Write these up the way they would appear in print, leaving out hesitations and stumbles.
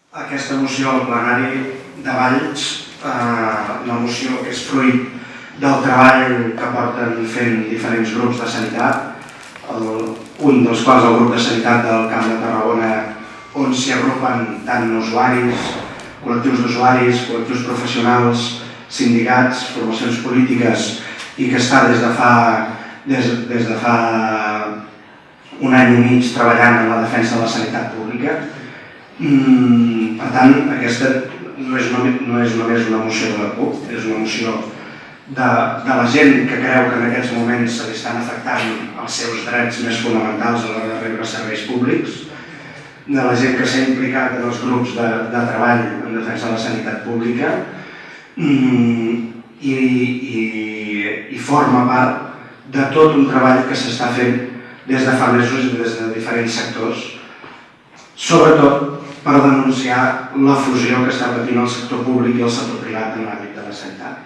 Aquesta moció al plenari de Valls, una moció que és fruit del treball que porten fent diferents grups de sanitat, un dels quals el grup de sanitat del Camp de Tarragona, on s'hi agrupen tant usuaris, col·lectius d'usuaris, col·lectius professionals, sindicats, formacions polítiques, i que està des de fa un any i mig treballant en la defensa de la sanitat pública. Per tant, aquesta no és només una moció de la CUP, és una moció de la gent que creu que en aquests moments se li estan afectant els seus drets més fonamentals a l'hora de rebre serveis públics, de la gent que s'ha implicat en els grups de treball en defensa de la sanitat pública i forma part de tot un treball que s'està fent des de fa mesos i des de diferents sectors, sobretot per denunciar la fusió que està patint el sector públic i el sector privat en l'àmbit de la sanitat.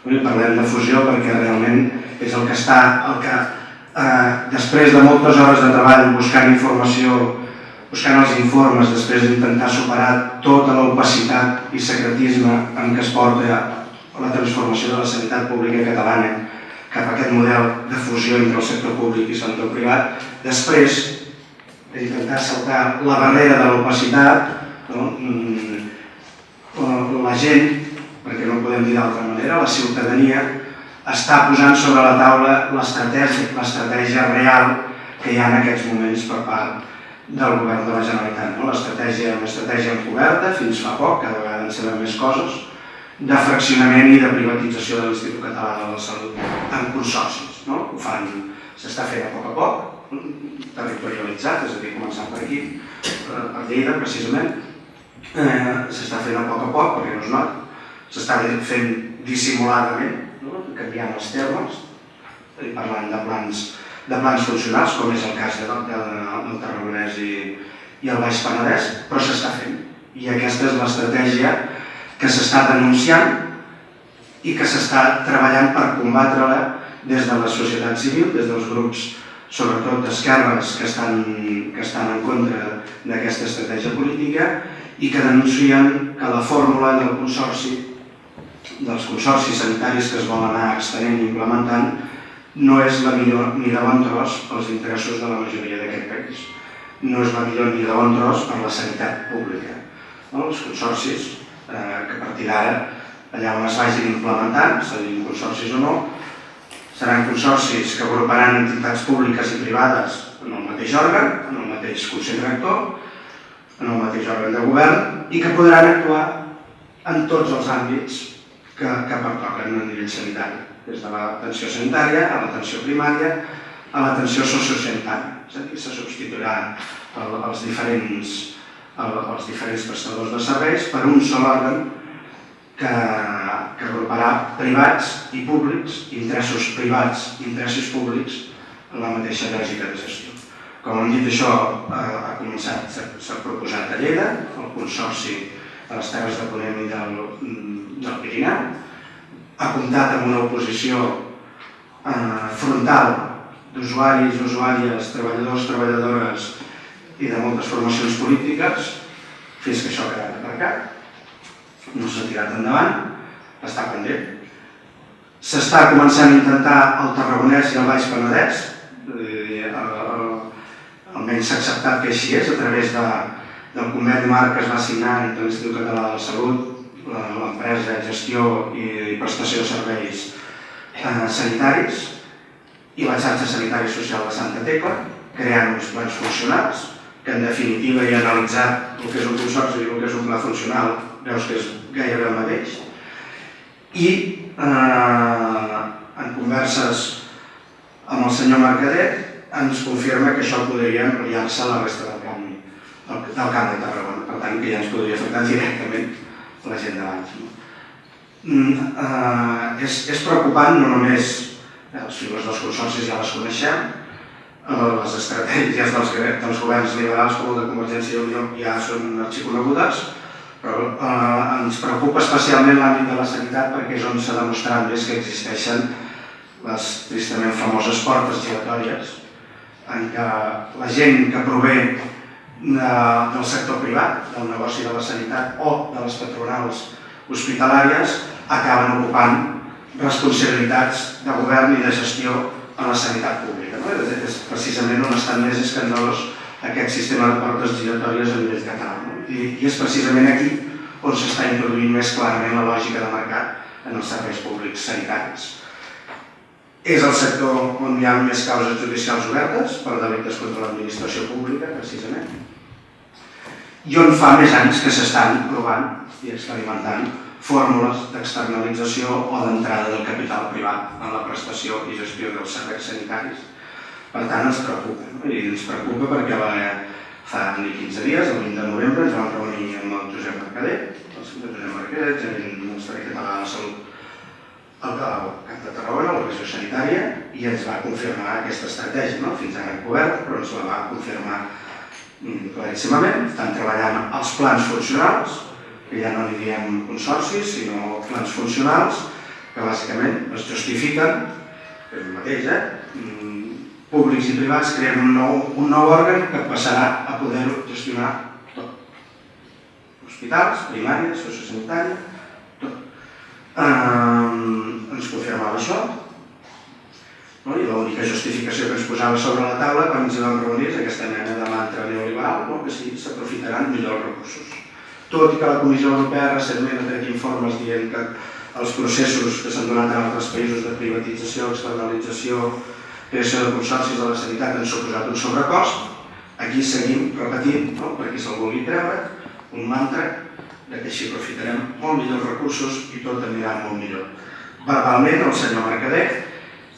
Parlem de fusió perquè realment és el que després de moltes hores de treball buscant informació, buscant els informes, després d'intentar superar tota l'opacitat i secretisme en què es porta la transformació de la sanitat pública catalana cap a aquest model de fusió entre el sector públic i el sector privat, després d'intentar saltar la barrera de l'opacitat, la gent, perquè no ho podem dir d'altra manera, la ciutadania està posant sobre la taula l'estratègia real que hi ha en aquests moments per part del govern de la Generalitat. Una estratègia encoberta, fins fa poc, cada vegada en sabem més coses, de fraccionament i de privatització de l'Institut Català de la Salut en consorcis. S'està fent a poc, territorialitzat, és a dir, començant per aquí, a Lleida precisament, s'està fent a poc perquè no es nota, s'està fent dissimuladament, canviant els termes, parlant de plans funcionals, com és el cas del Tarragonès i el Baix Penedès, però s'està fent. I aquesta és l'estratègia que s'està denunciant i que s'està treballant per combatre-la des de la societat civil, des dels grups, sobretot d'esquerres, que estan en contra d'aquesta estratègia política i que denuncien que la fórmula dels consorcis sanitaris que es volen anar extenent i implementant no és la millor ni de bon tros pels interessos de la majoria d'aquest país. No és la millor ni de bon tros per la sanitat pública. Els consorcis, que a partir d'ara, allà on es vagin implementant, siguin consorcis o no, seran consorcis que agruparan entitats públiques i privades en el mateix òrgan, en el mateix Consell Rector, en el mateix òrgan de govern i que podran actuar en tots els àmbits que pertoquen a nivell sanitari, des de l'atenció sanitària a l'atenció primària a l'atenció sociosanitària. És a dir, se substituiran els diferents prestadors de serveis per un sol òrgan que agruparà privats i públics, interessos privats i interessos públics en la mateixa lògica de gestió. Com hem dit, això s'ha proposat a Lleida, el Consorci de les Terres de Ponent i del Pirineu, ha comptat amb una oposició frontal d'usuaris, usuàries, treballadors, treballadores i de moltes formacions polítiques, fins que això ha quedat aparcat. No s'ha tirat endavant, està pendent. S'està començant a intentar el Tarragonès i el Baix Penedès, almenys s'ha acceptat que així és, a través del conveni marc que es va signar entre l'Institut Català de la Salut, l'empresa de gestió i prestació de serveis sanitaris i la xarxa sanitària i social de Santa Tecla, creant uns plans funcionals, que en definitiva hi ha analitzat el que és un consorci i el que és un pla funcional, veus que és gairebé el mateix. I en converses amb el senyor Mercader ens confirma que això podria ampliar-se a la resta del Camp de Tarragona, per tant que ja ens podria afectar directament la gent de Valls. És preocupant no només les figures dels consorcis ja les coneixem, les estratègies dels governs liberals com el de Convergència i Unió ja són arxiconegudes, però ens preocupa especialment l'àmbit de la sanitat perquè és on s'ha demostrat més que existeixen les tristament famoses portes giratòries en què la gent que prové del sector privat, del negoci de la sanitat o de les patronals hospitalàries acaben ocupant responsabilitats de govern i de gestió en la sanitat pública. És precisament on estan més escandalós aquest sistema de portes giratòries a nivell català. I és precisament aquí on s'està introduint més clarament la lògica de mercat en els serveis públics sanitaris. És el sector on hi ha més causes judicials obertes per delictes contra l'administració pública, precisament, i on fa més anys que s'estan provant i experimentant fórmules d'externalització o d'entrada del capital privat en la prestació i gestió dels serveis sanitaris. Per tant, ens preocupa. I ens preocupa perquè fa 15 dies, el 20 de novembre, ens vam reunir amb el Josep Mercader, el senyor Josep Mercader, gerent del Ministeri Català de la Salut al Camp de Tarragona, la regió sanitària, i ens va confirmar aquesta estratègia. Fins ara encobert, però ens la va confirmar claríssimament. Estan treballant els plans funcionals, que ja no li diem consorcis, sinó plans funcionals, que bàsicament es justifiquen, és el mateix, públics i privats creen un nou òrgan que passarà a poder gestionar tot. Hospitals, primària, sociosanitària, tot. Ens confirmava això, i l'única justificació que ens posava sobre la taula quan ens hi vam reunir és aquesta mena de mantra neoliberal, que sí, s'aprofitaran millor els recursos. Tot i que la Comissió Europea recentment ha tret informes dient que els processos que s'han donat en altres països de privatització, externalització, creació de consorcis de la sanitat han suposat un sobrecost, aquí seguim repetint, perquè se'l vulgui treure, un mantra que així aprofitarem molt millor els recursos i tot anirà molt millor. Verbalment, el senyor Mercader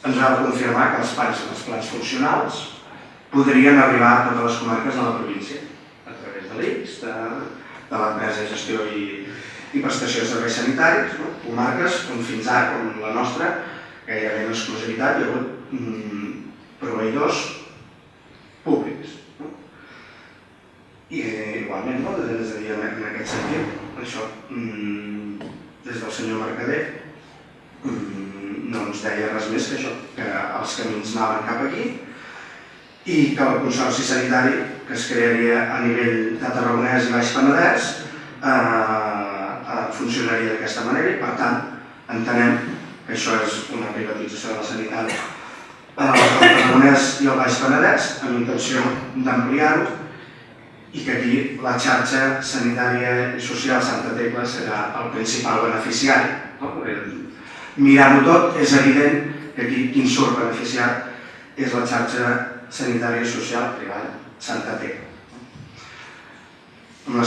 ens va confirmar que els plans funcionals podrien arribar a totes les comarques de la província, a través de l'ICS, de l'empresa de gestió i prestació de serveis sanitaris, comarques on fins ara, com la nostra, gairebé en exclusivitat, hi ha hagut proveïdors públics. I igualment, és a dir, en aquest sentit, això, des del senyor Mercader, no ens deia res més que això, que els camins anaven cap aquí i que el consorci sanitari que es crearia a nivell de Tarragonès i Baix Penedès funcionaria d'aquesta manera i, per tant, entenem que això és una privatització de la sanitat al Tarragonès i al Baix Penedès amb intenció d'ampliar-ho i que aquí la xarxa sanitària i social Santa Tecla serà el principal beneficiari. Mirant-ho tot, és evident que aquí qui surt beneficiat és la xarxa sanitària i social privada Santa Tecla. Amb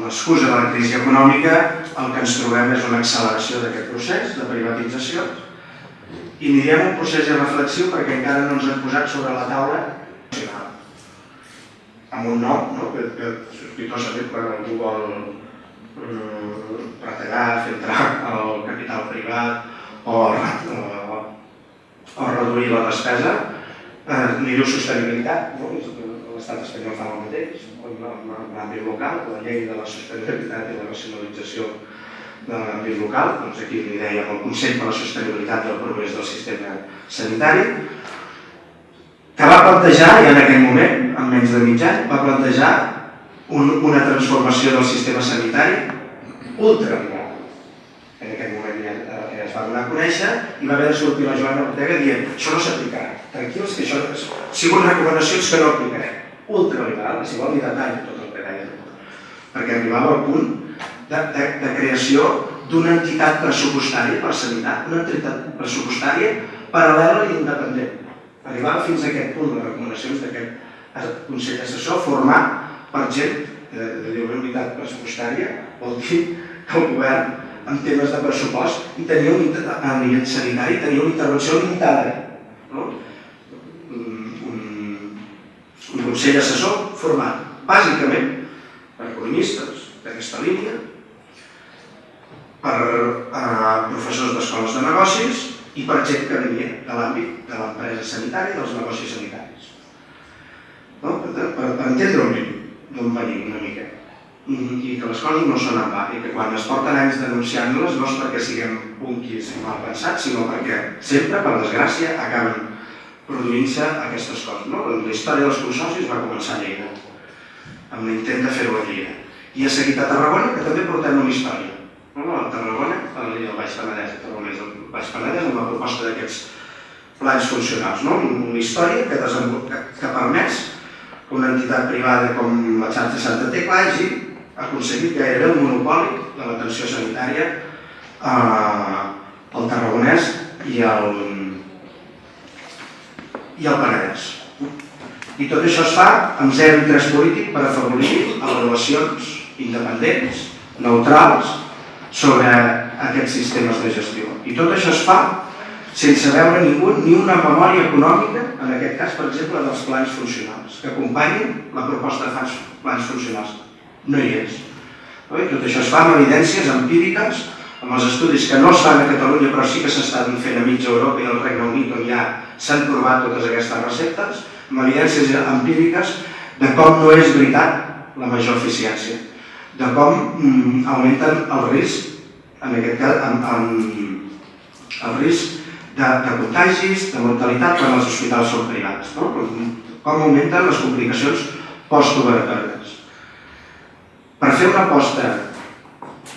l'excusa de la crisi econòmica, el que ens trobem és una acceleració d'aquest procés de privatització i anirem un procés reflexiu perquè encara no ens hem posat sobre la taula amb un nom que sospitosament quan algú vol retallar, fer entrar el capital privat o reduir la despesa, n'hi diu sostenibilitat, l'estat espanyol fa el mateix, en l'àmbit local, la llei de la sostenibilitat i la racionalització de l'àmbit local, doncs aquí li dèiem el Consell per la Sostenibilitat i el Progrés del Sistema Sanitari, que va plantejar, ja en aquell moment, en menys de mig any, va plantejar una transformació del sistema sanitari ultraliberal. En aquell moment ja es va donar a conèixer i va haver de sortir la Joana Ortega dient això no s'aplicarà, tranquils que això siguin recomanacions que no aplicarem. Ultraliberal, si vol ni detall tot el que deia. Perquè arribava al punt de creació d'una entitat pressupostària per sanitat, una entitat pressupostària paral·lela i independent. Arribava fins a aquest punt les recomanacions d'aquest Consell Assessor format per gent de unitat pressupostària, vol dir que el govern en temes de pressupost i a nivell sanitari tenia una intervenció limitada. Un Consell Assessor format bàsicament per economistes d'aquesta línia, per professors d'escoles de negocis i per gent que venia de l'àmbit de l'empresa sanitària i dels negocis sanitaris. Per entendre d'on venim una mica i que les coses no són en va i que quan es porten anys denunciant-les no és perquè siguem punquis i mal pensats, sinó perquè sempre, per desgràcia, acaben produint-se aquestes coses. La història dels consorcis va començar a Lleida, amb l'intent de fer-ho a Lleida. I ha seguit a Tarragona, que també portem una història. A Tarragona, i al Baix Penedès, amb la proposta d'aquests plans funcionals. Una història que ha permès que una entitat privada com la xarxa Santa Tecla hagi aconseguit gairebé el monopoli de l'atenció sanitària al Tarragonès i al Penedès. I tot això es fa amb zero interès polític per afavorir avaluacions independents, neutrals, sobre aquests sistemes de gestió. I tot això es fa sense veure ni una memòria econòmica, en aquest cas, per exemple, dels plans funcionals, que acompanyin la proposta de plans funcionals. No hi és. Tot això es fa amb evidències empíriques, amb els estudis que no es fan a Catalunya, però sí que s'estan fent a mitja Europa i al Regne Unit, on ja s'han provat totes aquestes receptes, amb evidències empíriques de com no és veritat la major eficiència, de com augmenten el risc, en aquest cas, el risc de contagis, de mortalitat quan els hospitals són privats, com augmenten les complicacions postoperatòries. Per fer una aposta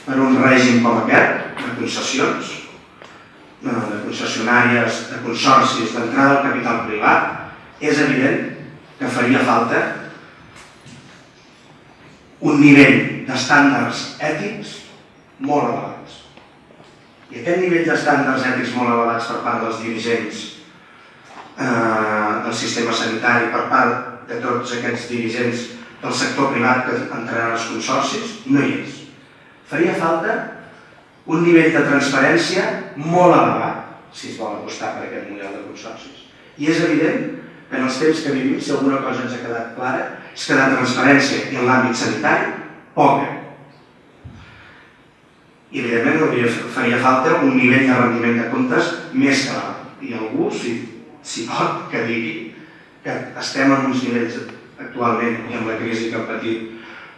per un règim com aquest, de concessions, de concessionàries, de consorcis, d'entrada al capital privat, és evident que faria falta un nivell d'estàndards ètics molt elevats. I aquest nivell d'estàndards ètics molt elevats per part dels dirigents del sistema sanitari, per part de tots aquests dirigents del sector privat que entraran als consorcis, no hi és. Faria falta un nivell de transparència molt elevat si es vol apostar per aquest model de consorcis. I és evident que en els temps que vivim, si alguna cosa ens ha quedat clara, és que de transparència i en l'àmbit sanitari, poca. I evidentment faria falta un nivell de rendiment de comptes més que elevat. I algú, si pot, que digui que estem en uns nivells actualment i amb la crisi que han patit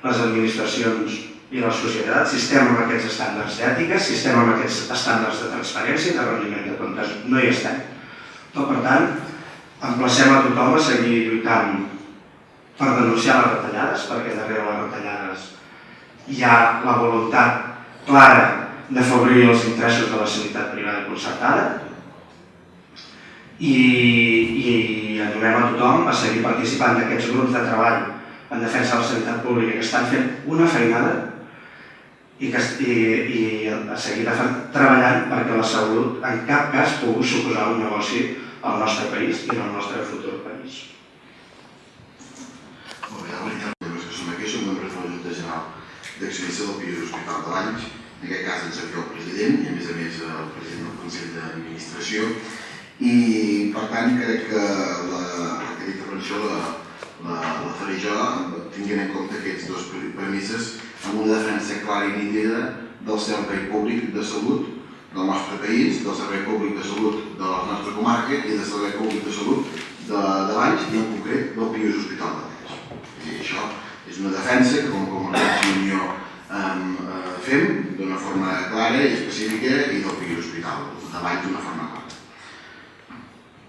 les administracions i la societat, si estem amb aquests estàndards d'ètica, si estem amb aquests estàndards de transparència i de rendiment de comptes. No hi estem. Per tant, emplacem a tothom a seguir lluitant per denunciar les retallades, perquè darrere les retallades hi ha la voluntat clara d'afavorir els interessos de la sanitat privada i concertada, i animem a tothom a seguir participant d'aquests grups de treball en defensa de la sanitat pública que estan fent una feinada i a seguir treballant perquè la salut en cap cas pugui suposar un negoci al nostre país i al nostre futur país. Molt bé, la veritat és que som aquí, som membres de la Junta General d'Accionista del Pius Hospital de Valls. En aquest cas ens envia el president i a més el president del Consell d'Administració. I per tant crec que aquesta intervenció la faré jo tinguent en compte aquests dos premisses amb una defensa clara i nítida del servei públic de salut del nostre país, del servei públic de salut de la nostra comarca i del servei públic de salut de Valls i en concret del Pius Hospital de Valls. I això és una defensa que com a Convergència i Unió fem d'una forma clara i específica i del Pius Hospital de Valls d'una forma clara.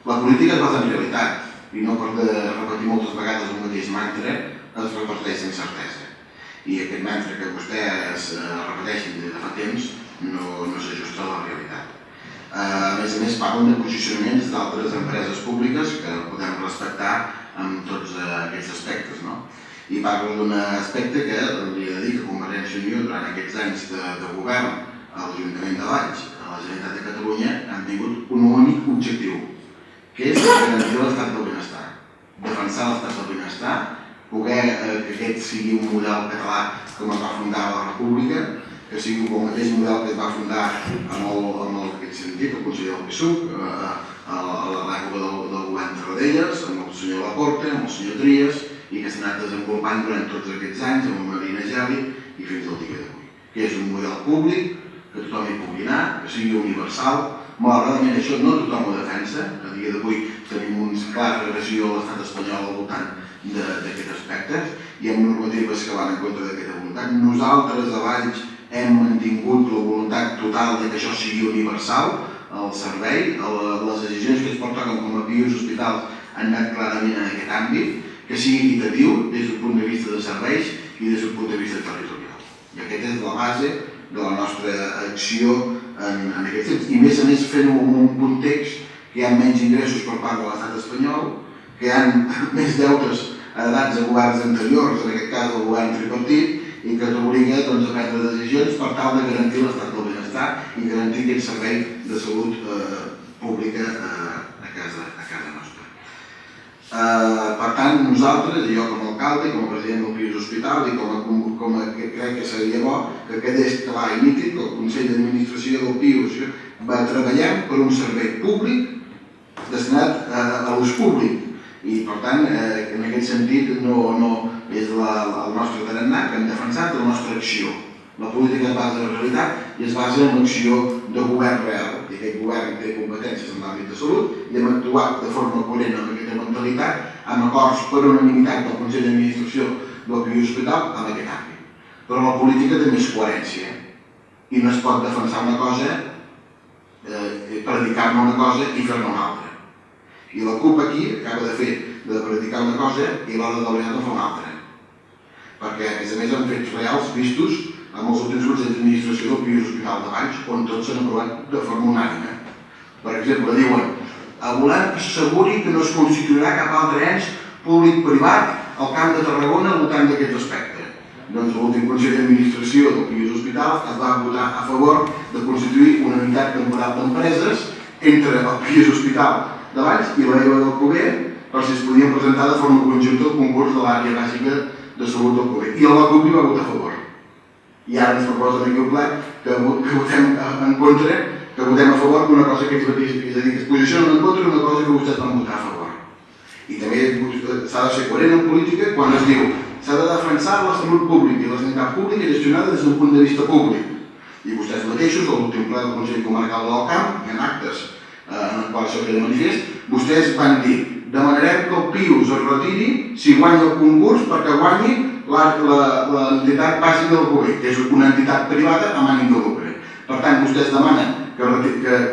La política es basa en realitat i no per repetir moltes vegades el mateix mantra es repeteix amb certesa. I aquest mantra que vostès repeteixen des de fa temps no s'ajusta a la realitat. A més, parlen de posicionaments d'altres empreses públiques que podem respectar en tots aquests aspectes. I parlo d'un aspecte que li he de dir que Convergència i Unió durant aquests anys de govern a l'Ajuntament de Valls, a la Generalitat de Catalunya, han tingut un únic objectiu, que és garantir l'estat del benestar, defensar l'estat del benestar, poder que aquest sigui un model català com es va fundar a la República, que sigui el mateix model que es va fundar en aquest sentit, el conseller del PSUC, a l'època del govern Tarradellas, amb el senyor Laporta, amb el senyor Trias, i que s'ha anat desenvolupant durant tots aquests anys amb el Marina Geli i fins al dia d'avui. Que és un model públic, que tothom hi pugui anar, que sigui universal. Malauradament això no tothom ho defensa. A dia d'avui tenim una clara regressió a l'estat espanyol al voltant d'aquest aspecte i amb normatives que van en contra d'aquesta voluntat. Nosaltres a Valls hem mantingut la voluntat total que això sigui universal, el servei. Les decisions que es porten com a PIUs hospitals han anat clarament en aquest àmbit, que sigui equitatiu des del punt de vista de serveis i des del punt de vista territorial. I aquesta és la base de la nostra acció en aquest temps. I a més fent-ho en un context que hi ha menys ingressos per part de l'estat espanyol, que hi ha més deutes heredats a governs anteriors, en aquest cas el govern tripartit, i que t'obliga a prendre decisions per tal de garantir l'estat del benestar i garantir aquest servei de salut pública a casa nostra. Per tant, nosaltres, jo com a alcalde, com a president del PIUs Hospital i com a crec que seria bo que quedés clar i nítid que el Consell d'Administració del PIUs treballem per un servei públic destinat a l'ús públic. I per tant, en aquest sentit, no és el nostre tarannà que hem defensat, la nostra acció. La política es basa en la realitat i es basa en l'acció de govern real. I aquest govern té competències en l'àmbit de salut i hem actuat de forma coherent amb aquesta mentalitat, amb acords per unanimitat del Consell d'Administració del PIUs Hospital en aquest àmbit. Però la política també és coherència i no es pot defensar una cosa, predicar-ne una cosa i fer-ne una altra. I la CUP aquí acaba de fer de predicar una cosa i l'hora de la veritat en fa una altra. Perquè, a més han fets reals vistos amb els últims consells d'administració del PIUs Hospital de Valls, on tots s'han aprovat de forma unànime. Per exemple, diuen volem que s'asseguri que no es constituirà cap altre ens públic-privat al Camp de Tarragona al voltant d'aquest aspecte. Doncs l'últim Consell d'Administració del PIUs Hospital es va votar a favor de constituir una unitat temporal d'empreses entre el PIUs Hospital de Valls i l'EVA del Cover per si es podien presentar de forma conjunta al concurs de l'àrea bàsica de salut del Cover. I la CUP hi va votar a favor. I ara ens proposen aquí al ple que votem en contra, que votem a favor d'una cosa que ells mateixos, és a dir, que es posicionen en contra d'una cosa que vostès van votar a favor. I també s'ha de ser coherent en política quan es diu s'ha de defensar la salut pública i la sanitat pública gestionada des d'un punt de vista públic. I vostès mateixos, a l'últim ple del Consell Comarcal de l'Alt Camp, hi ha actes en el qual això queda manifest, vostès van dir demanarem que el PIUs es retiri si guanya el concurs perquè guanyi l'entitat bàsica del Cover, que és una entitat privada amb ànim de lucre. Per tant, vostès demanen que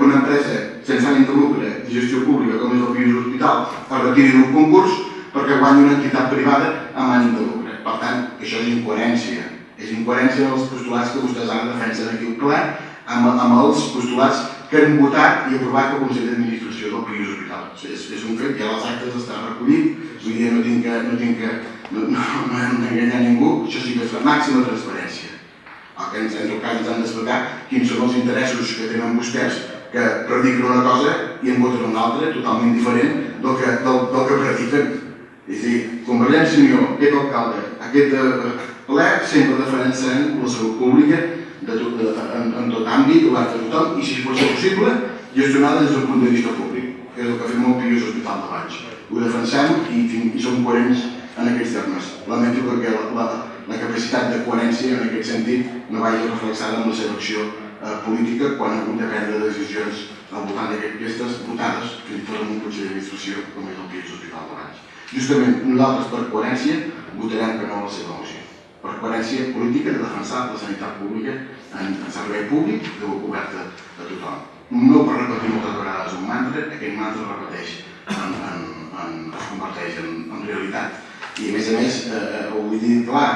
una empresa sense ànim de lucre de gestió pública com és el PIUs Hospital es retiri d'un concurs perquè guanyi una entitat privada amb ànim de lucre. Per tant, això és incoherència. És incoherència dels postulats que vostès ara defensen aquí al ple amb els postulats que han votat i aprovat el Consell d'Administració del PIUs Hospital. És un fet, ja les actes estan recollit, vull dir, no hem d'enganyar ningú, això sí que és la màxima transparència. El que en tot cas ens han d'explicar quins són els interessos que tenen vostès que prediquen una cosa i en voten una altra totalment diferent del que prediquen. És a dir, Convergència i Unió, aquest alcalde, aquest ple sempre defensarem la salut pública en tot àmbit, oberta a tothom, i si pot ser possible, gestionada des del punt de vista públic, que és el que fem al PIUs Hospital de Valls. Ho defensem i som coherents en aquests termes. Lamento que la capacitat de coherència en aquest sentit no vagi reflexada en la seva acció política quan ha hagut de prendre decisions al voltant d'aquestes votades fins i tot en un Consell d'Administració com és el PIUs Hospital de Valls. Justament nosaltres per coherència votarem que no a la seva moció. Per coherència política de defensar la sanitat pública en servei públic oberta a tothom. No per repetir moltes vegades un mantra, aquest mantra es converteix en realitat. I a més, ho vull dir clar,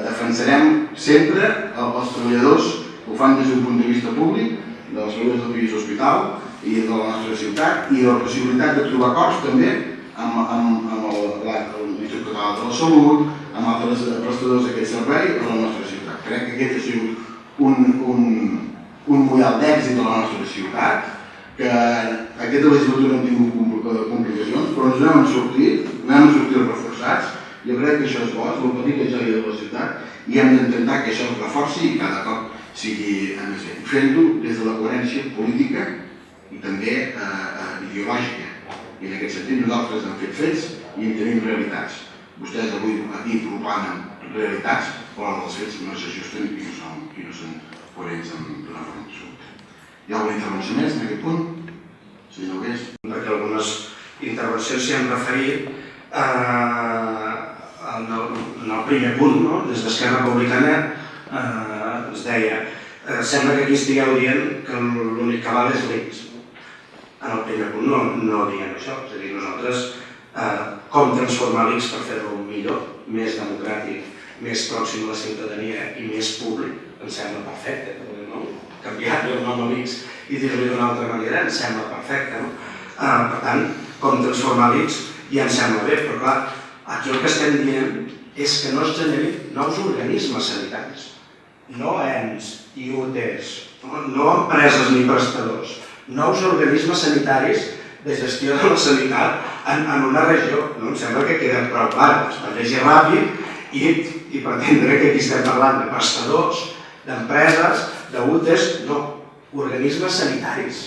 defensarem sempre els treballadors que ho fan des d'un punt de vista públic, dels treballadors del PIUs Hospital i de la nostra ciutat, i la possibilitat de trobar acords també amb l'Institut Català de la Salut, amb altres prestadors d'aquest servei a la nostra ciutat. Crec que aquest ha sigut un model d'èxit de la nostra ciutat, que aquesta legislatura hem tingut complicacions, però ens n'hem sortit reforçats. Jo crec que això és bo, és la petita joia de la ciutat, i hem d'intentar que això es reforci i cada cop sigui més bé. Fent-ho des de la coherència política i també ideològica. I en aquest sentit nosaltres hem fet fets i en tenim realitats. Vostès avui aquí proclamen realitats, però els fets no s'ajusten i no són coherents d'una forma absoluta. Hi ha alguna intervenció més en aquest punt? Si no ho és. Perquè algunes intervencions s'hi han referit en el primer punt, des d'Esquerra Republicana es deia sembla que aquí estigueu dient que l'únic que val és l'ICS. en el primer punt no diem això, és a dir, nosaltres com transformar l'ICS per fer-lo millor, més democràtic, més pròxim a la ciutadania i més públic, em sembla perfecte, no? Canviar-li el nom a l'ICS i dir-li d'una altra manera em sembla perfecte, no? Per tant, com transformar l'ICS ja em sembla bé, però clar, aquí el que estem dient és que no es generin nous organismes sanitaris, no ENS i UTs, no empreses ni prestadors, nous organismes sanitaris de gestió de la sanitat en una regió. Em sembla que queda prou clar, es pot llegir ràpid i pretendre que aquí estem parlant de prestadors, d'empreses, d'UTs, no, organismes sanitaris.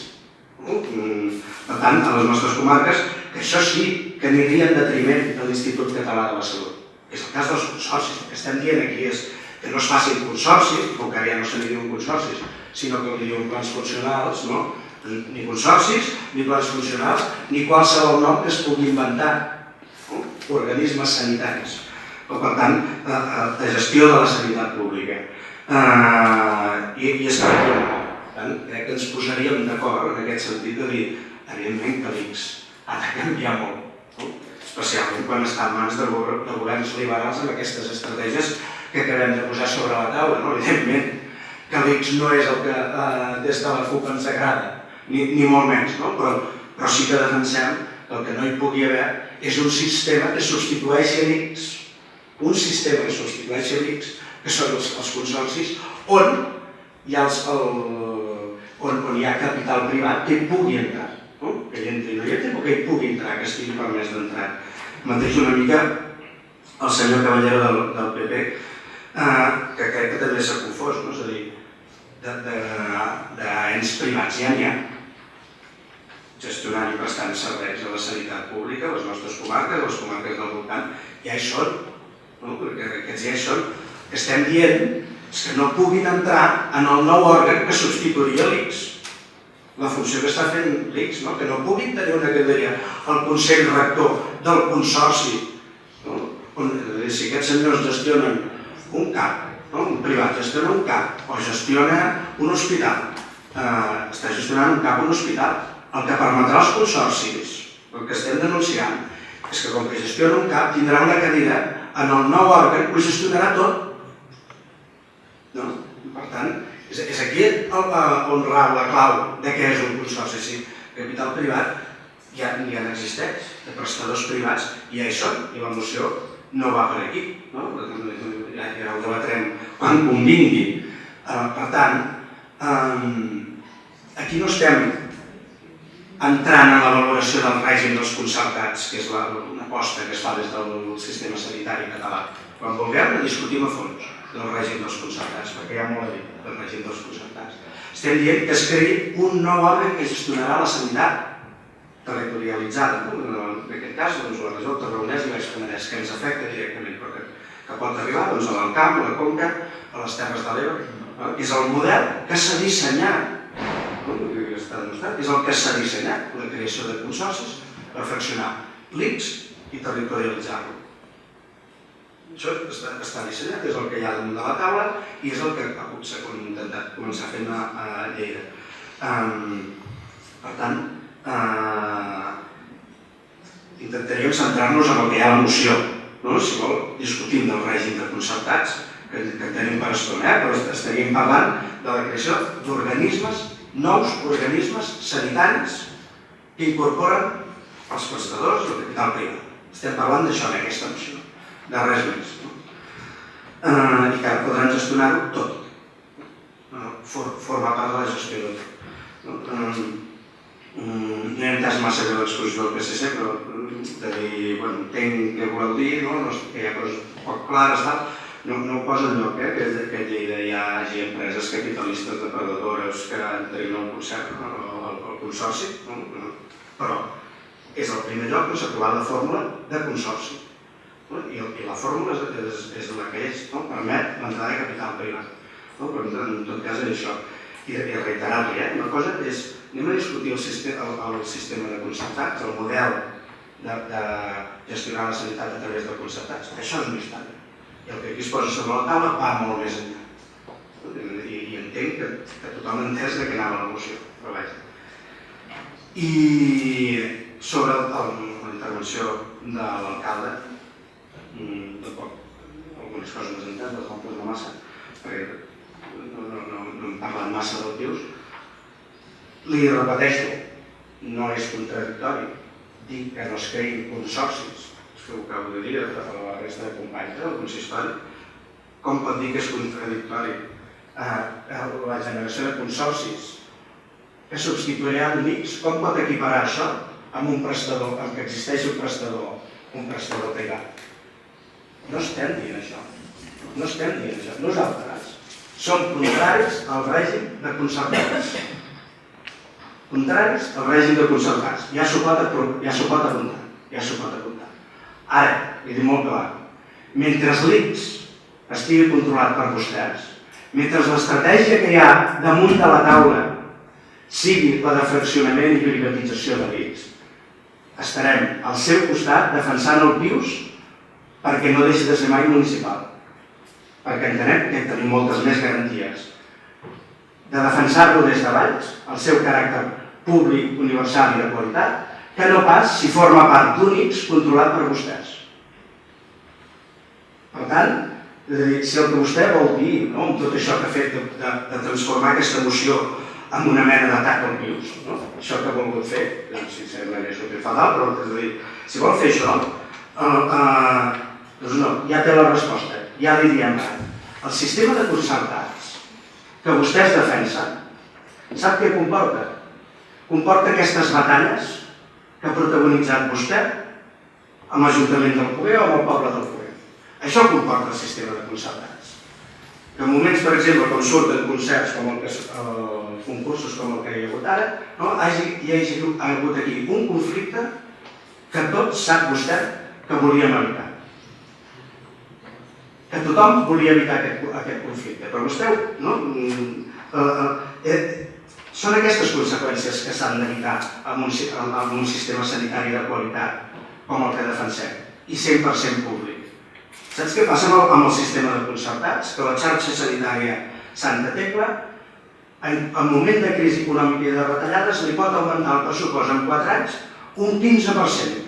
Per tant, a les nostres comarques, que això sí que aniria en detriment de l'Institut Català de la Salut. És el cas dels consorcis. El que estem dient aquí és que no es facin consorcis, o que ja no se n'hi diuen consorcis, sinó que li diuen plans funcionals, no? Ni consorcis, ni plans funcionals, ni qualsevol nom que es pugui inventar. Organismes sanitaris. Per tant, de gestió de la sanitat pública. I és crec que ens posaríem d'acord en aquest sentit de dir, evidentment que l'ICS ha de canviar molt, especialment quan està en mans de governs liberals amb aquestes estratègies que acabem de posar sobre la taula. Evidentment que l'ICS no és el que des de la CUP ens agrada, ni molt menys, però sí que defensem que el que no hi pugui haver és un sistema que substitueixi l'ICS, un sistema que substitueixi l'ICS, que són els consorcis, on hi ha capital privat que hi pugui entrar, que hi entri, no hi entri, però que hi pugui entrar, que estigui permès d'entrar. Mateix una mica el senyor Caballero del PP, que crec que també s'ha confós, és a dir, d'ens privats ja n'hi ha, gestionant i prestant serveis a la sanitat pública, a les nostres comarques, a les comarques del voltant, ja hi són, perquè aquests ja hi són. El que estem dient és que no puguin entrar en el nou òrgan que substituiria l'ICS, la funció que està fent l'ICS, que no puguin tenir una cadira al Consell Rector del Consorci, si aquests senyors gestionen un CAP, un privat gestiona un CAP o gestiona un hospital, està gestionant un CAP o un hospital. El que permetrà als consorcis, el que estem denunciant, és que com que gestiona un CAP tindrà una cadira en el nou òrgan que ho gestionarà tot. Per tant, és aquí on rau la clau de què és un consorci. Si capital privat ja n'existeix, de prestadors privats ja hi són, i la moció no va per aquí, ja ho debatrem quan convingui. Per tant, aquí no estem entrant en la valoració del règim dels concertats, que és una aposta que es fa des del sistema sanitari català. Quan vulguem, discutim a fons del règim dels concertats, perquè hi ha molt a dir del règim dels concertats. Estem dient que es creï un nou òrgan que gestionarà la sanitat territorialitzada. En aquest cas, la regió del Tarragonès i l'Eix Penedès, que ens afecta directament, però que pot arribar a l'Alcamp, a la Conca, a les Terres de l'Ebre. És el model que s'ha dissenyat, és el que s'ha dissenyat, la creació de consorcis, perfeccionar l'ICS i territorialitzar-lo. Això està dissenyat, és el que hi ha damunt de la taula i és el que s'ha intentat començar fent a Lleida. Per tant, intentaríem centrar-nos en el que hi ha a la moció. Si vol, discutim del règim de concertats, que en tenim per estona, però estaríem parlant de la creació d'organismes, nous organismes sanitaris que incorporen els prestadors i el capital privat. Estem parlant d'això en aquesta moció, de res més. I que podran gestionar-ho tot, formar part de la gestió de tot. No he entès massa bé l'exposició del PSC, però de dir, entenc què voleu dir, que hi ha coses poc clares, no ho posa enlloc, que a Lleida hi hagi empreses capitalistes depredadores que entrin al consorci, però és el primer lloc on s'ha trobat la fórmula de consorci. I la fórmula és la que és, permet l'entrada de capital privat. Però en tot cas és això. I reiterar-li, una cosa és, anem a discutir el sistema de concertats, el model de gestionar la sanitat a través de concertats. Això és una història. I el que aquí es posa sobre la taula va molt més enllà. I entenc que tothom ha entès de què anava la moció. Però vaja. I sobre la intervenció de l'alcalde, algunes coses les entenc, les vam posar massa, perquè no hem parlat massa del Pius. Li repeteixo, no és contradictori dir que no es creïn consorcis, és que ho acabo de dir a la resta de companys del consistori. Com pot dir que és contradictori la generació de consorcis que substituiran l'ICS? Com pot equiparar això amb un prestador, amb que existeix un prestador privat? No estem dient això. No estem dient això. Nosaltres som contraris al règim de concertats. Contraris al règim de concertats. Ja s'ho pot apuntar. Ara, li dic molt clar, mentre l'ICS estigui controlat per vostès, mentre l'estratègia que hi ha damunt de la taula sigui la de fraccionament i privatització de l'ICS, estarem al seu costat defensant el Pius perquè no deixi de ser mai municipal. Perquè entenem que tenim moltes més garanties de defensar-lo des de baix, el seu caràcter públic, universal i de qualitat, que no pas si forma part d'un ICS controlat per vostès. Per tant, si el que vostè vol dir, amb tot això que ha fet de transformar aquesta moció en una mena d'atac al Pius, això que ha volgut fer, sincerament és el que fa dalt, però és a dir, si vol fer això, doncs no, ja té la resposta, ja li diem ara. El sistema de concertats que vostès defensen, sap què comporta? Comporta aquestes batalles que ha protagonitzat vostè amb l'Ajuntament del Poguer o amb el poble del Poguer. Això comporta el sistema de concertats. Que en moments, per exemple, com surten concerts, concursos com el que hi ha hagut ara, hi hagi hagut aquí un conflicte que tot sap vostè que volíem evitar. Que tothom volia evitar aquest conflicte, però vostè no? Són aquestes conseqüències que s'han d'evitar en un sistema sanitari de qualitat com el que defensem, i 100% públic. Saps què passa amb el sistema de concertats? Que la xarxa sanitària Santa Tecla, en moment de crisi econòmica i de retallades, li pot augmentar el pressupost en 4 anys un 15%.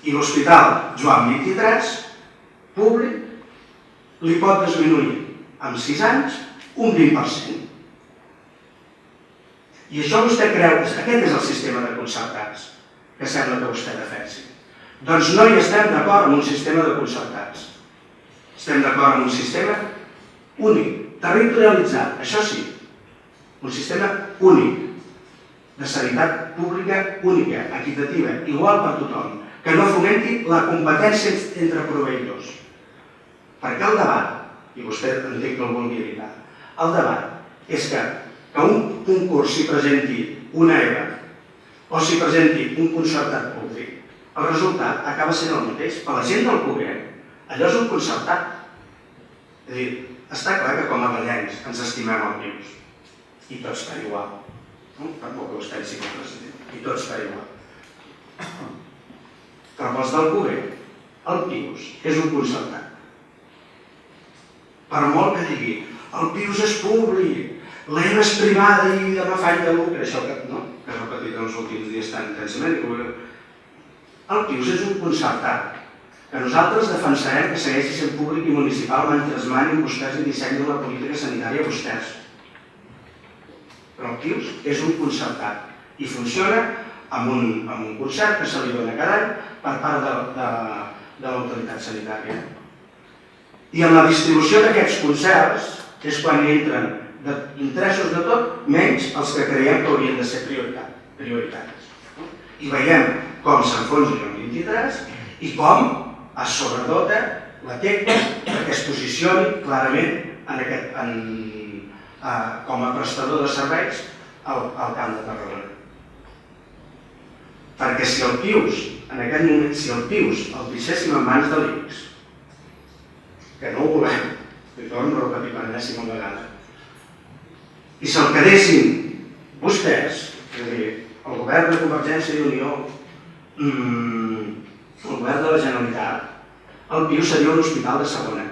I l'Hospital Joan XXIII, públic, li pot disminuir en 6 anys un 20%. I això vostè creu, aquest és el sistema de concertats que sembla que vostè defensi. Doncs no hi estem d'acord amb un sistema de concertats. Estem d'acord amb un sistema únic, territorialitzat, això sí, un sistema únic, de sanitat pública única, equitativa, igual per tothom, que no fomenti la competència entre proveïdors. Perquè el debat, i vostè entenc que el vulgui evitar, el debat és que un concurs s'hi presenti una EVA o s'hi presenti un concertat públic, el resultat acaba sent el mateix. Per la gent del Poguer, allò és un concertat. És a dir, està clar que com a ballencs ens estimem el Pius. I tots per igual. Tampoc que vostè sigui el president. I tots per igual. Però pels del Poguer, el Pius és un concertat. Per molt que digui, el Pius és públic, l'EVA és privada i amb afany de lucre, això que ha repetit els últims dies tan intensament. El Pius és un concertat, que nosaltres defensarem que segueixi sent públic i municipal mentre es manin vostès i dissenyin la política sanitària vostès. Però el Pius és un concertat i funciona amb un concert que se li dona cada any per part de l'autoritat sanitària. I en la distribució d'aquests concerts és quan hi entren interessos de tot, menys els que creiem que haurien de ser prioritaris. I veiem com s'enfonsa Joan XXIII i com es sobredota la Tecla perquè es posicioni clarament com a prestador de serveis al Camp de Tarragona. Perquè si el Pius, en aquest moment, si el Pius el deixéssim en mans de l'ICS, que no ho volem, i torno a repetir per enèsima vegada, i se'l quedessin vostès, és a dir, el govern de Convergència i Unió, el govern de la Generalitat, el Pius seria un hospital de segona.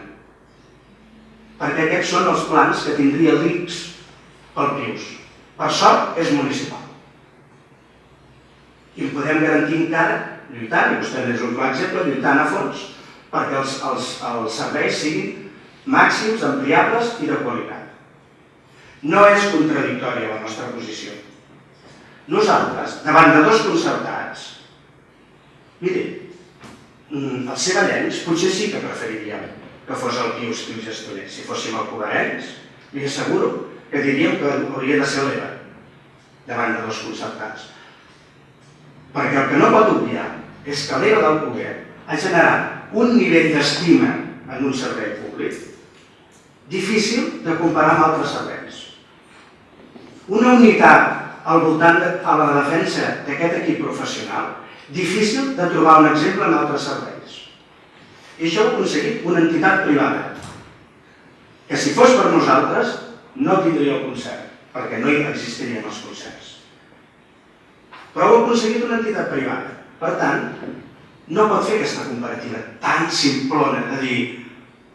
Perquè aquests són els plans que tindria l'ICS pel Pius. Per sort és municipal. I el podem garantir encara lluitant, i vostè n'és un clar exemple, lluitant a fons, perquè els serveis siguin màxims, ampliables i de qualitat. No és contradictòria la nostra posició. Nosaltres, davant de dos concertats, miri, els ceballencs potser sí que preferiríem que fos el Pius qui ho gestionés. Si fóssim alcobenencs, li asseguro que diríem que hauria de ser l'EVA davant de dos concertats. Perquè el que no pot obviar és que l'EVA d'Alcover ha generat un nivell d'estima en un servei públic difícil de comparar amb altres serveis. Una unitat al voltant de la defensa d'aquest equip professional difícil de trobar un exemple en altres serveis. I això ho ha aconseguit una entitat privada, que si fos per nosaltres no tindria el concert, perquè no hi existirien els concerts. Però ho ha aconseguit una entitat privada. Per tant, no pot fer aquesta comparativa tan simplona de dir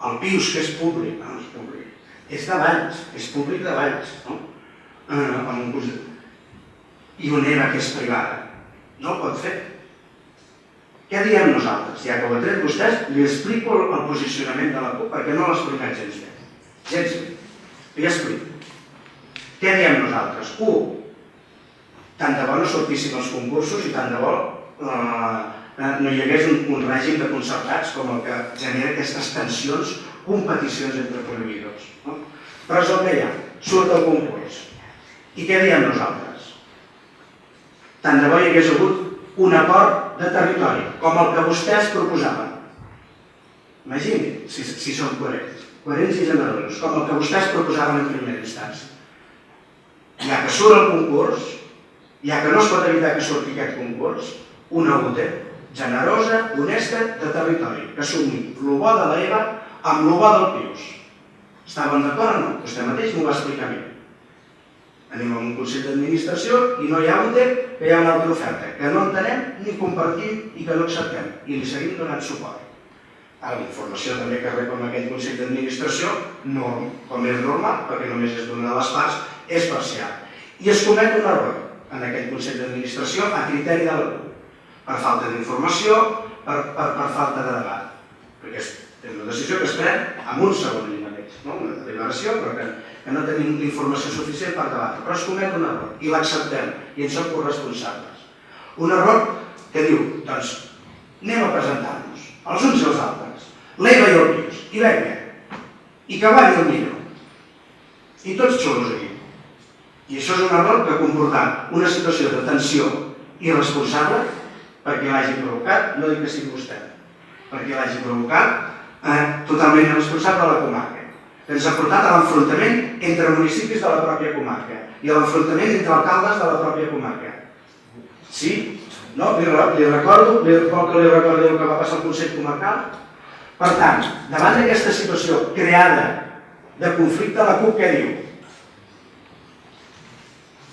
el Pius que és públic, no és públic, és de Valls, és públic de Valls, i un EVA que és privada. No ho pot fer. Què diem nosaltres? Ja que ho ha tret vostès, li explico el posicionament de la CUP, perquè no l'ha explicat gens bé. Gens bé. Li explico. Què diem nosaltres? Tant de bo no sortissin els concursos i tant de bo no hi hagués un règim de concertats com el que genera aquestes tensions, competicions entre proveïdors. Però és el que hi ha. Surt el concurs. I què diem nosaltres? Tant de bo hi hagués hagut un acord de territori, com el que vostès proposaven. Imagini, si són coherents i generosos, com el que vostès proposaven en primera instància. Ja que surt el concurs, ja que no es pot evitar que surti aquest concurs, una UT generosa, honesta, de territori, que assumim el bo de l'EVA amb el bo del Pius. Estaven d'acord o no? Vostè mateix m'ho va explicar bé. Anem a un Consell d'Administració i no hi ha UT, que hi ha una altra oferta, que no entenem ni compartim i que no acceptem, i li seguim donant suport. La informació també que rep en aquest Consell d'Administració, com és normal, perquè només és d'una de les parts, és parcial. I es comet un error en aquest Consell d'Administració a criteri de la CUP, per falta d'informació, per falta de debat. Perquè és una decisió que es pren amb un segon nivell, una deliberació, però que no tenim informació suficient per debatre. Però es comet un error i l'acceptem i en som corresponsables. Un error que diu, doncs, anem a presentar-nos, els uns i els altres, l'EVA i el Pius, i vinga, i que guanyi el millor. I tots xulos aquí. I això és un error que ha comportat una situació de tensió irresponsable perquè l'hagi provocat, no dic que sigui vostè, perquè l'hagi provocat totalment irresponsable a la comarca, que ens ha portat a l'enfrontament entre municipis de la pròpia comarca i a l'enfrontament entre alcaldes de la pròpia comarca. Sí? No? Li recordo, vol que li recordi el que va passar al Consell Comarcal? Per tant, davant d'aquesta situació creada de conflicte, la CUP què diu?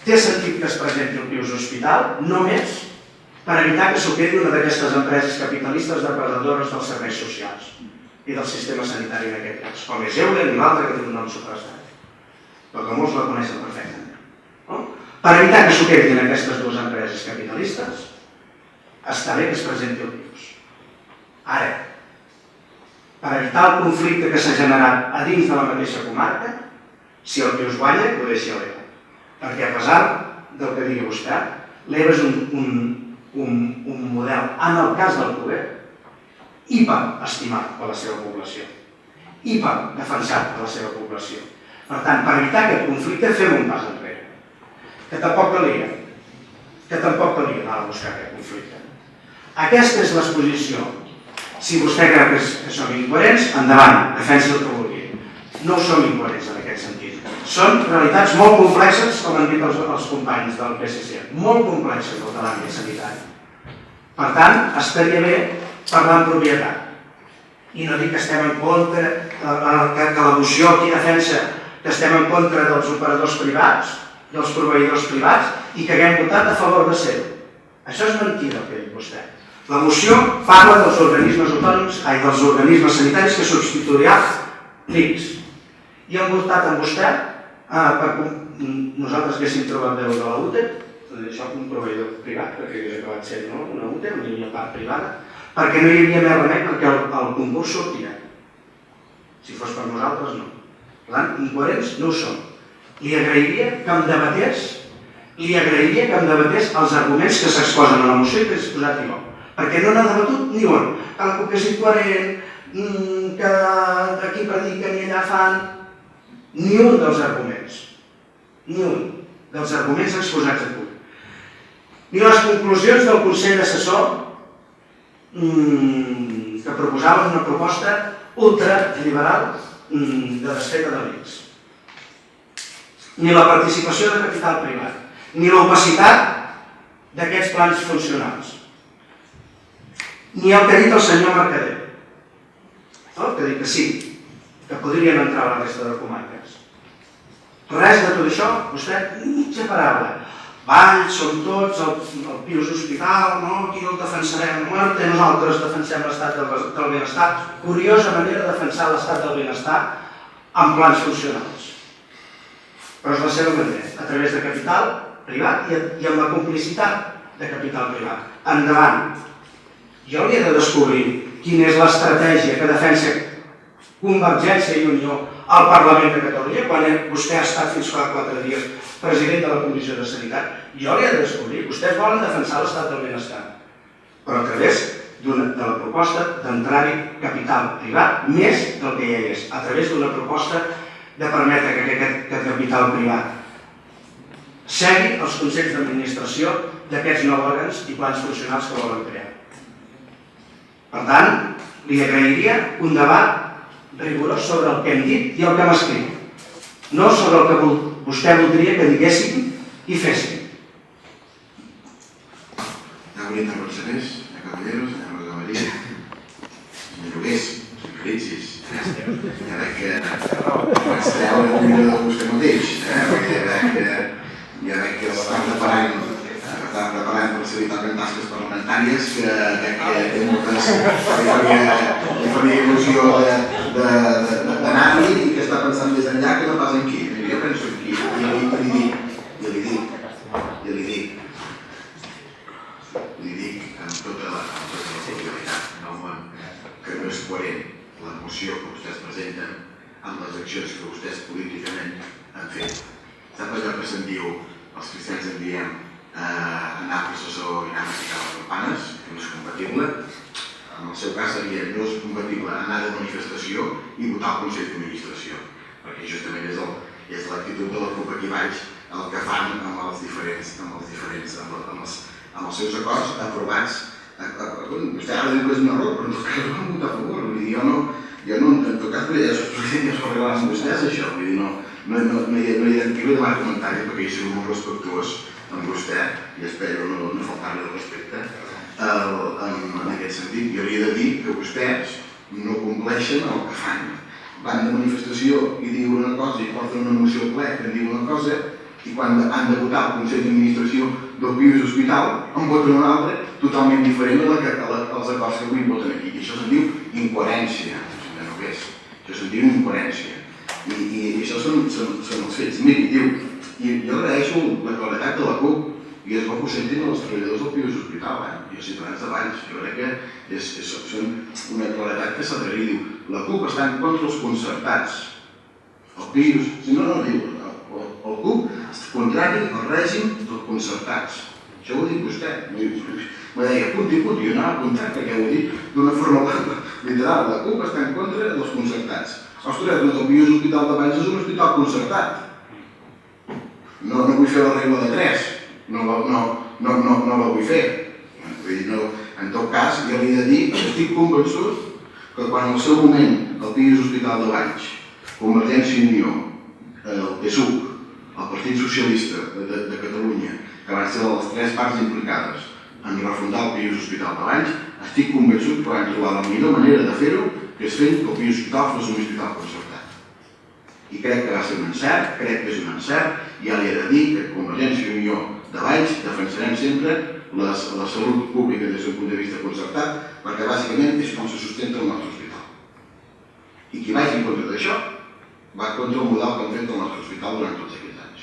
Té sentit que es presenti el Pius Hospital només per evitar que s'ho quedi una d'aquestes empreses capitalistes depredadores dels serveis socials i del sistema sanitari en aquest cas, com és Eulen i l'altre que té un nom superestat, però que molts la coneixen perfectament. Per evitar que s'ho quedin aquestes dues empreses capitalistes, està bé que es presenti el Pius. Ara, per evitar el conflicte que s'ha generat a dins de la mateixa comarca, si el Pius guanya, ho deixi a l'EVA. Perquè a pesar del que digui vostè, l'EVA és un model, en el cas del poder, hiperestimat per la seva població, hiperdefensat per la seva població. Per tant, per evitar aquest conflicte, fem un pas enrere. Que tampoc calia anar a buscar aquest conflicte. Aquesta és l'exposició. Si vostè creu que som incoherents, endavant, defensi el que vulgui. No som incoherents en aquest sentit. Són realitats molt complexes, com han dit els companys del PSC, molt complexes del de l'àmbit sanitari. Per tant, estaria bé parlar amb propietat i no dir que estem en contra, que la moció aquí defensa que estem en contra dels operadors privats, dels proveïdors privats i que haguem votat a favor de ser-ho. Això és mentida el que ha dit vostè. La moció parla dels organismes autònoms, dels organismes sanitaris que substituirà l'ICS. I hem votat amb vostè, nosaltres haguéssim trobat veu de la UTE, això un proveïdor privat, perquè hauria acabat sent una UTE, una línia part privada, perquè no hi havia més remei perquè el concurs sortia. Si fos per nosaltres, no. Per tant, incoherents no ho som. Li agrairia que em debatés els arguments que s'exposen a la moció i que he exposat jo, perquè no n'ha debatut ni un. Que la CUP és incoherent, que d'aquí prediquen i allà fan... Ni un dels arguments. Ni un dels arguments exposats a CUP. Ni les conclusions del Consell Assessor que proposaven una proposta ultraliberal de desfeta de l'ICS. Ni la participació de capital privat, ni l'opacitat d'aquests plans funcionals, ni el que ha dit el senyor Mercader, que ha dit que sí, que podrien entrar a la resta de comarques. Res de tot això, vostè, mitja paraula. Valls, som tots, el Pius Hospital, aquí el defensarem a mort, nosaltres defensem l'estat del benestar. Curiosa manera de defensar l'estat del benestar amb plans funcionals. Però és la seva manera, a través de capital privat i amb la complicitat de capital privat. Endavant! Jo hauria de descobrir quina és l'estratègia que defensa Convergència i Unió al Parlament de Catalunya, quan vostè ha estat fins fa 4 dies president de la Comissió de Sanitat. Jo hauria de descobrir, vostès volen defensar l'estat del benestar, però a través de la proposta d'entrar-hi capital privat, més del que ja és, a través d'una proposta de permetre que aquest capital privat segui els consells d'administració d'aquests nous òrgans i plans funcionals que volen crear. Per tant, li agrairia un debat rigorós sobre el que hem dit i el que hem escrit, no sobre el que vostè voldria que diguéssim i féssim. Ja bonita Mercedes, de Caballeros, de Rosa Maria, senyor Nogués, Felicis, ja veig que vaig treure un millor de vostè mateix, ja veig que estan preparant per facilitar tasques parlamentàries que té moltes... li faria il·lusió d'anar-hi i que està pensant més enllà que no pas aquí. Jo penso aquí, i li dic amb tota la cordialitat del món que no és coherent la moció que vostès presenten amb les accions que vostès políticament han fet. Sap allò que se'n diu, els cristians en diem, anar a processó i anar a ficar les campanes, que no és compatible. En el seu cas seria no és compatible anar de manifestació i votar al Consell d'Administració, perquè justament és l'actitud de la CUP aquí baix el que fan amb els seus acords aprovats. Vostè ara diu que és un error, però en tot cas ho van votar a favor. En tot cas, ja s'ho arreglaran amb vostès, això. No hi identifico de mal comentari perquè hi soc molt respectuós amb vostè i espero no faltar-li el respecte en aquest sentit. Jo li he de dir que vostès no compleixen el que fan. Van de manifestació i diuen una cosa i porten una moció al ple que en diu una cosa i quan han de votar al Consell d'Administració del Pius Hospital en voten una altra totalment diferent als acords que avui voten aquí. I això se'n diu incoherència, senyor Nogués. Això se'n diu incoherència. I això són els fets. Miri, diu, i jo agraeixo la claredat de la CUP i és bo que ho sentin els treballadors del Pius Hospital i els ciutadans de Valls. Jo crec que són una claredat que s'ha d'agrair. Diu, la CUP està en contra dels concertats. El Pius, si no diu, el CUP és contrari al règim dels concertats. Això ho ha dit vostè. Me deia, punti, jo anava apuntant perquè ho he dit d'una forma literal. La CUP està en contra dels concertats. Ostres, doncs el Pius Hospital de Valls és un hospital concertat. No vull fer la regla de 3, no la vull fer. En tot cas, jo li he de dir que estic convençut que quan al seu moment el Pius Hospital de Valls, Convergència i Unió, el PSUC, el Partit Socialista de Catalunya, que van ser les 3 parts implicades en refundar el Pius Hospital de Valls, estic convençut que van trobar la millor manera de fer-ho, que és fent que el Pius Hospital fos un hospital concertat. I crec que va ser un encert, crec que és un encert, i ja li he de dir que Convergència i Unió de Valls defensarem sempre la salut pública des d'un punt de vista concertat, perquè bàsicament és com se sustenta el nostre hospital. I qui vagi en contra d'això va contra el model que han fet del nostre hospital durant tots aquests anys,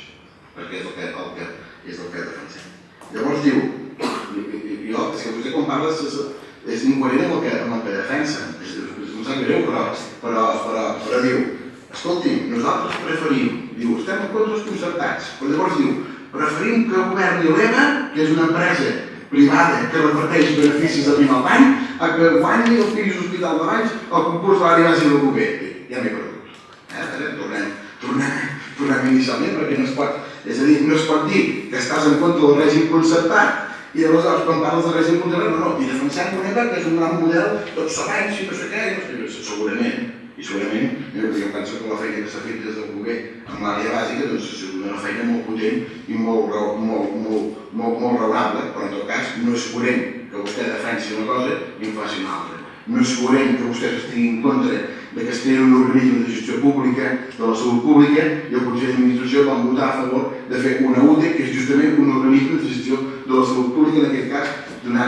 perquè és el que defensem. Llavors diu, jo, és que vostè quan parla és incoherent amb el que defensa, em sap greu, però diu, escolti'm, nosaltres preferim, diu, estem en contra dels concertats, però llavors diu, preferim que governi l'EVA, que és una empresa privada que reparteix beneficis a final d'any, a que guanyi el Pisos Hospital de Valls el concurs de l'àrea bàsica del Bover. Ja m'he perdut. Tornem inicialment, perquè no es pot, és a dir, no es pot dir que estàs en contra del règim concertat i aleshores quan parles del règim concertat, no, i defensem un EVA que és un gran model, tots sabem, si no sé què, segurament, jo penso que la feina que s'ha fet des del Bover amb l'àrea bàsica doncs ha sigut una feina molt potent i molt raonable, però en tot cas no és coherent que vostè defensi una cosa i en faci una altra. No és coherent que vostès estiguin en contra que es creï un organisme de gestió pública de la salut pública i el Consell d'Administració van votar a favor de fer una UTE, que és justament un organisme de gestió de la salut pública, en aquest cas d'una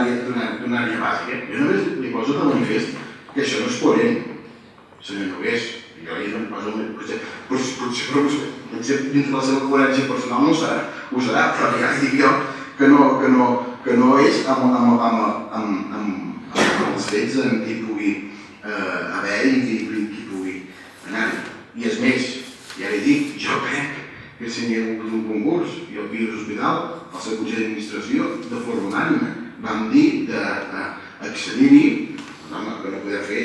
àrea bàsica. Jo només li poso de manifest que això no és coherent, senyor Nogués. Jo li poso potser dins de la seva coherència personal no ho serà, però ja dic jo que no és amb els fets en què hi pugui haver i qui pugui anar-hi. I és més, ja li dic, jo crec que si n'hi ha hagut un concurs i el Pisos Hospital, el seu Consell d'Administració, de forma unànime, vam dir d'accedir-hi, que no podem fer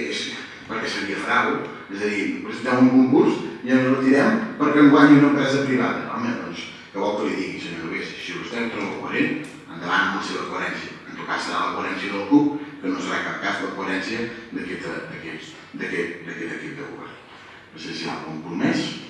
perquè seria frau, és a dir, presentem un concurs i ens retirem perquè en guanyi una empresa privada. Home, doncs, què vol que li digui, senyor Nogués? Si vostè em troba coherent, endavant amb la seva coherència. En tot cas serà la coherència del CUP, que no serà cap cas la coherència d'aquest equip de govern. No sé si hi ha algun compromès.